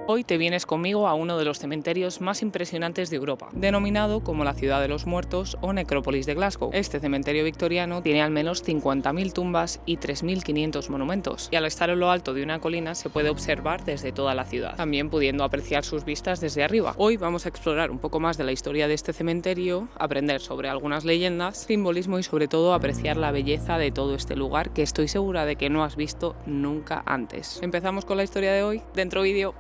Hoy te vienes conmigo a uno de los cementerios más impresionantes de Europa, denominado como la Ciudad de los Muertos o Necrópolis de Glasgow. Este cementerio victoriano tiene al menos 50.000 tumbas y 3.500 monumentos, y al estar en lo alto de una colina se puede observar desde toda la ciudad, también pudiendo apreciar sus vistas desde arriba. Hoy vamos a explorar un poco más de la historia de este cementerio, aprender sobre algunas leyendas, simbolismo y sobre todo apreciar la belleza de todo este lugar que estoy segura de que no has visto nunca antes. Empezamos con la historia de hoy, dentro vídeo.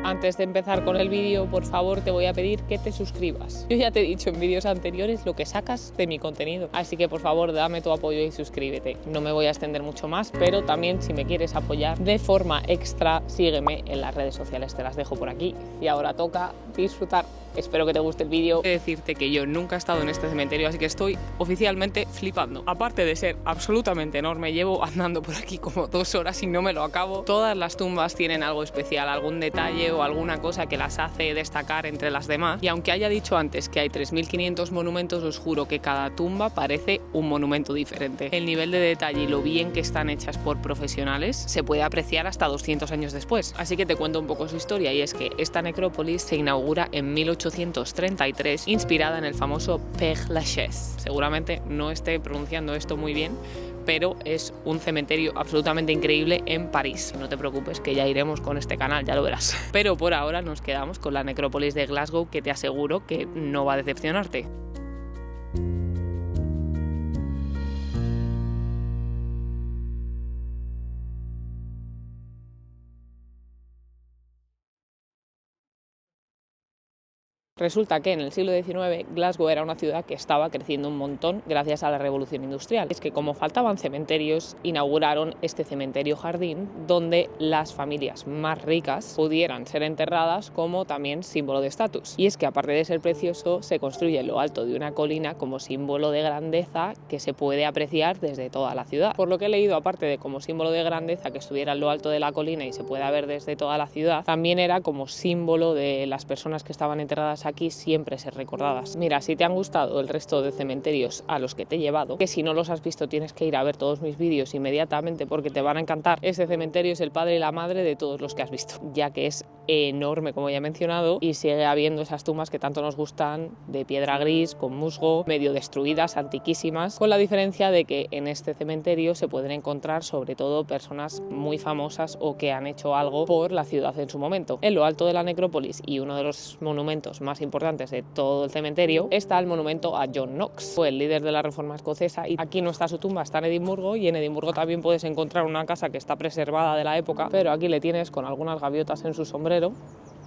Antes de empezar con el vídeo, por favor, te voy a pedir que te suscribas. Yo ya te he dicho en vídeos anteriores lo que sacas de mi contenido, así que por favor dame tu apoyo y suscríbete. No me voy a extender mucho más, pero también si me quieres apoyar de forma extra, sígueme en las redes sociales, te las dejo por aquí. Y ahora toca disfrutar. Espero que te guste el vídeo. He de decirte que yo nunca he estado en este cementerio, así que estoy oficialmente flipando. Aparte de ser absolutamente enorme, llevo andando por aquí como 2 horas y no me lo acabo. Todas las tumbas tienen algo especial, algún detalle o alguna cosa que las hace destacar entre las demás. Y aunque haya dicho antes que hay 3.500 monumentos, os juro que cada tumba parece un monumento diferente. El nivel de detalle y lo bien que están hechas por profesionales se puede apreciar hasta 200 años después. Así que te cuento un poco su historia, y es que esta necrópolis se inaugura en 1833, inspirada en el famoso Père Lachaise. Seguramente no esté pronunciando esto muy bien, pero es un cementerio absolutamente increíble en París. No te preocupes, que ya iremos con este canal, ya lo verás. Pero por ahora nos quedamos con la necrópolis de Glasgow, que te aseguro que no va a decepcionarte. Resulta que en el siglo XIX Glasgow era una ciudad que estaba creciendo un montón gracias a la revolución industrial. Es que como faltaban cementerios, inauguraron este cementerio jardín donde las familias más ricas pudieran ser enterradas, como también símbolo de estatus. Y es que aparte de ser precioso, se construye en lo alto de una colina como símbolo de grandeza que se puede apreciar desde toda la ciudad. Por lo que he leído, aparte de como símbolo de grandeza que estuviera en lo alto de la colina y se pueda ver desde toda la ciudad, también era como símbolo de las personas que estaban enterradas aquí siempre ser recordadas. Mira, si te han gustado el resto de cementerios a los que te he llevado, que si no los has visto tienes que ir a ver todos mis vídeos inmediatamente porque te van a encantar. Este cementerio es el padre y la madre de todos los que has visto, ya que es enorme, como ya he mencionado, y sigue habiendo esas tumbas que tanto nos gustan, de piedra gris, con musgo, medio destruidas, antiquísimas, con la diferencia de que en este cementerio se pueden encontrar sobre todo personas muy famosas o que han hecho algo por la ciudad en su momento. En lo alto de la necrópolis, y uno de los monumentos más importantes de todo el cementerio, está el monumento a John Knox. Fue el líder de la Reforma escocesa, y aquí no está su tumba, está en Edimburgo, y en Edimburgo también puedes encontrar una casa que está preservada de la época, pero aquí le tienes con algunas gaviotas en su sombrero,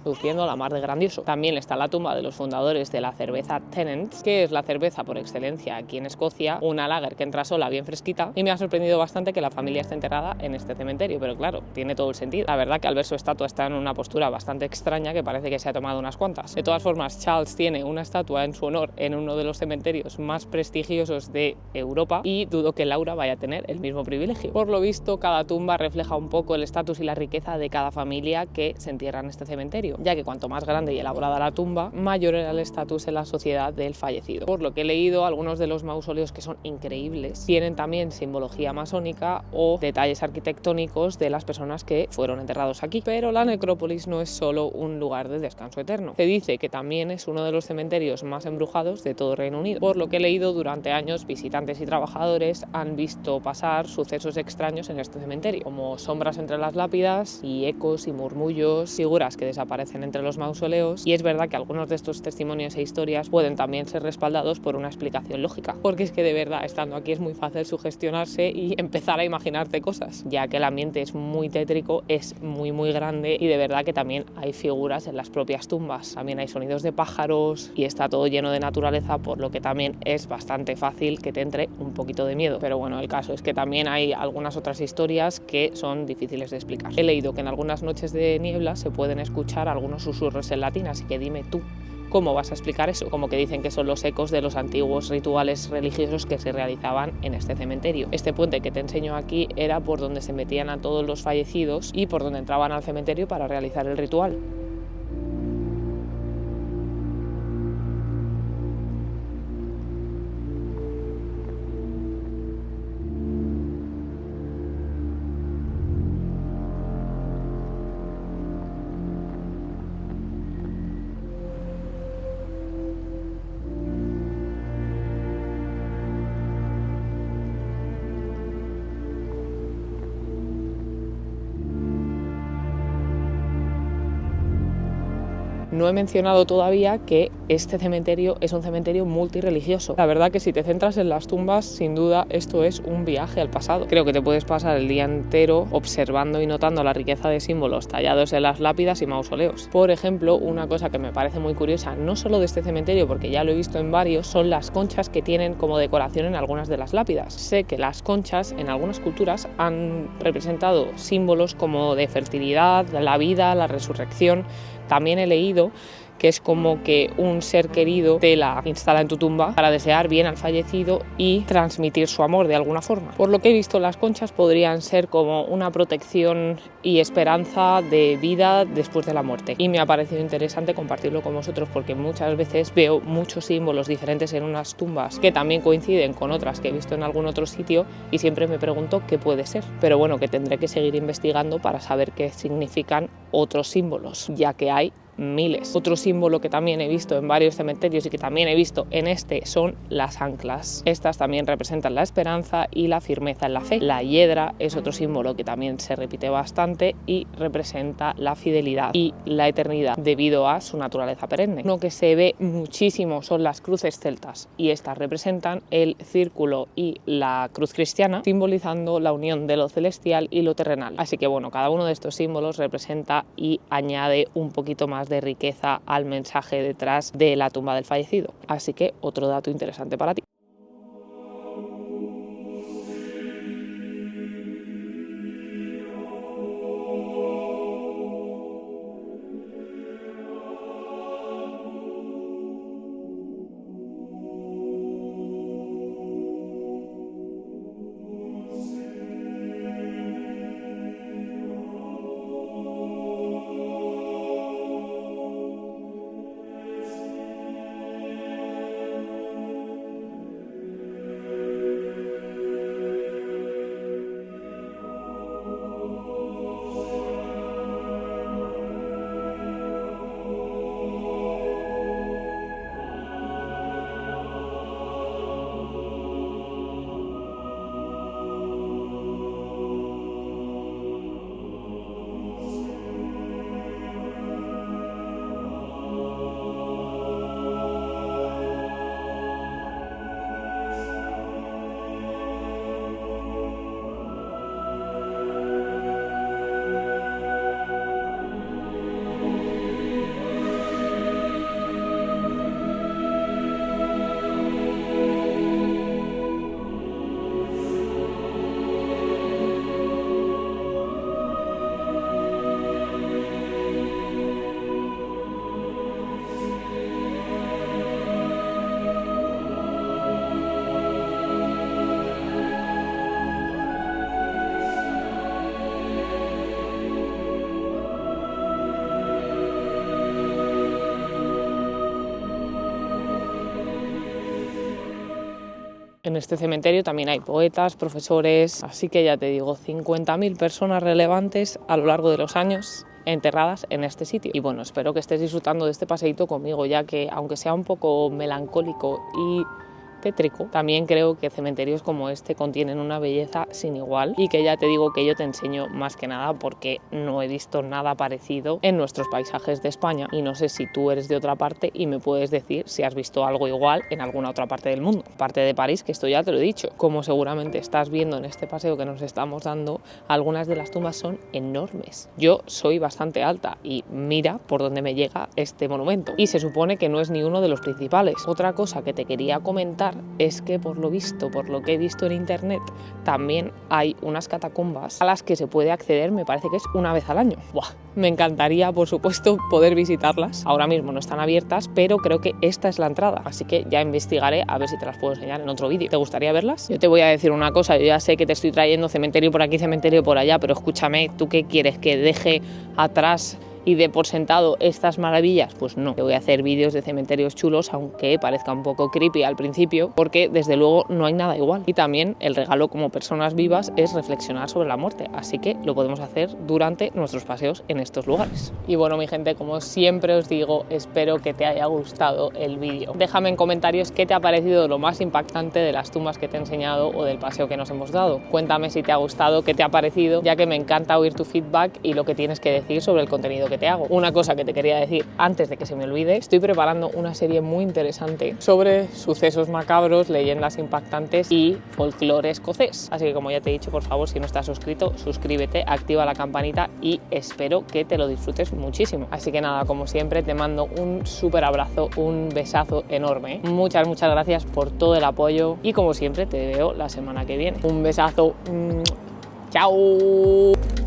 luciendo la mar de grandioso. También está la tumba de los fundadores de la cerveza Tennent's, que es la cerveza por excelencia aquí en Escocia, una lager que entra sola, bien fresquita, y me ha sorprendido bastante que la familia esté enterrada en este cementerio, pero claro, tiene todo el sentido. La verdad que al ver su estatua está en una postura bastante extraña, que parece que se ha tomado unas cuantas. De todas formas, Charles tiene una estatua en su honor en uno de los cementerios más prestigiosos de Europa, y dudo que Laura vaya a tener el mismo privilegio. Por lo visto, cada tumba refleja un poco el estatus y la riqueza de cada familia que se entierra en este cementerio, ya que cuanto más grande y elaborada la tumba, mayor era el estatus en la sociedad del fallecido. Por lo que he leído, algunos de los mausoleos, que son increíbles, tienen también simbología masónica o detalles arquitectónicos de las personas que fueron enterrados aquí. Pero la necrópolis no es solo un lugar de descanso eterno. Se dice que también es uno de los cementerios más embrujados de todo Reino Unido. Por lo que he leído, durante años visitantes y trabajadores han visto pasar sucesos extraños en este cementerio, como sombras entre las lápidas y ecos y murmullos, figuras que desaparecen entre los mausoleos, y es verdad que algunos de estos testimonios e historias pueden también ser respaldados por una explicación lógica, porque es que de verdad, estando aquí es muy fácil sugestionarse y empezar a imaginarte cosas, ya que el ambiente es muy tétrico, es muy grande, y de verdad que también hay figuras en las propias tumbas, también hay sonidos de pájaros y está todo lleno de naturaleza, por lo que también es bastante fácil que te entre un poquito de miedo. Pero bueno, el caso es que también hay algunas otras historias que son difíciles de explicar. He leído que en algunas noches de niebla se pueden escuchar algunos susurros en latín, así que dime tú ¿Cómo vas a explicar eso? Como que dicen que son los ecos de los antiguos rituales religiosos que se realizaban en este cementerio. Este puente que te enseño aquí era por donde se metían a todos los fallecidos y por donde entraban al cementerio para realizar el ritual. No he mencionado todavía que este cementerio es un cementerio multirreligioso. La verdad que si te centras en las tumbas, sin duda esto es un viaje al pasado. Creo que te puedes pasar el día entero observando y notando la riqueza de símbolos tallados en las lápidas y mausoleos. Por ejemplo, una cosa que me parece muy curiosa, no solo de este cementerio, porque ya lo he visto en varios, son las conchas que tienen como decoración en algunas de las lápidas. Sé que las conchas en algunas culturas han representado símbolos como de fertilidad, la vida, la resurrección. También he leído que es como que un ser querido te la instala en tu tumba para desear bien al fallecido y transmitir su amor de alguna forma. Por lo que he visto, las conchas podrían ser como una protección y esperanza de vida después de la muerte. Y me ha parecido interesante compartirlo con vosotros porque muchas veces veo muchos símbolos diferentes en unas tumbas que también coinciden con otras que he visto en algún otro sitio y siempre me pregunto qué puede ser. Pero bueno, que tendré que seguir investigando para saber qué significan otros símbolos, ya que hay miles. Otro símbolo que también he visto en varios cementerios y que también he visto en este son las anclas. Estas también representan la esperanza y la firmeza en la fe. La hiedra es otro símbolo que también se repite bastante y representa la fidelidad y la eternidad debido a su naturaleza perenne. Uno que se ve muchísimo son las cruces celtas y estas representan el círculo y la cruz cristiana, simbolizando la unión de lo celestial y lo terrenal. Así que bueno, cada uno de estos símbolos representa y añade un poquito más de riqueza al mensaje detrás de la tumba del fallecido. Así que otro dato interesante para ti. En este cementerio también hay poetas, profesores, así que ya te digo, 50.000 personas relevantes a lo largo de los años enterradas en este sitio. Y bueno, espero que estés disfrutando de este paseíto conmigo, ya que aunque sea un poco melancólico y tétrico, también creo que cementerios como este contienen una belleza sin igual y que ya te digo que yo te enseño más que nada porque no he visto nada parecido en nuestros paisajes de España y no sé si tú eres de otra parte y me puedes decir si has visto algo igual en alguna otra parte del mundo, aparte de París, que esto ya te lo he dicho. Como seguramente estás viendo en este paseo que nos estamos dando, algunas de las tumbas son enormes. Yo soy bastante alta y mira por dónde me llega este monumento y se supone que no es ni uno de los principales. Otra cosa que te quería comentar comentar es que por lo visto, por lo que he visto en internet, también hay unas catacumbas a las que se puede acceder, me parece que es una vez al año. ¡Buah! Me encantaría, por supuesto, poder visitarlas. Ahora mismo no están abiertas, pero creo que esta es la entrada, así que ya investigaré a ver si te las puedo enseñar en otro vídeo. ¿Te gustaría verlas? Yo te voy a decir una cosa, yo ya sé que te estoy trayendo cementerio por aquí, cementerio por allá, pero escúchame, ¿tú qué quieres? ¿Que deje atrás y dé por sentado estas maravillas? Pues no, te voy a hacer vídeos de cementerios chulos, aunque parezca un poco creepy al principio, porque desde luego no hay nada igual. Y también el regalo como personas vivas es reflexionar sobre la muerte, así que lo podemos hacer durante nuestros paseos en estos lugares. Y bueno, mi gente, como siempre os digo, espero que te haya gustado el vídeo. Déjame en comentarios qué te ha parecido lo más impactante de las tumbas que te he enseñado o del paseo que nos hemos dado. Cuéntame si te ha gustado, qué te ha parecido, ya que me encanta oír tu feedback y lo que tienes que decir sobre el contenido que te hago. Una cosa que te quería decir antes de que se me olvide, estoy preparando una serie muy interesante sobre sucesos macabros, leyendas impactantes y folclore escocés. Así que como ya te he dicho, por favor, si no estás suscrito, suscríbete, activa la campanita y espero que te lo disfrutes muchísimo. Así que nada, como siempre, te mando un súper abrazo, un besazo enorme. Muchas gracias por todo el apoyo y como siempre te veo la semana que viene. Un besazo. Chao.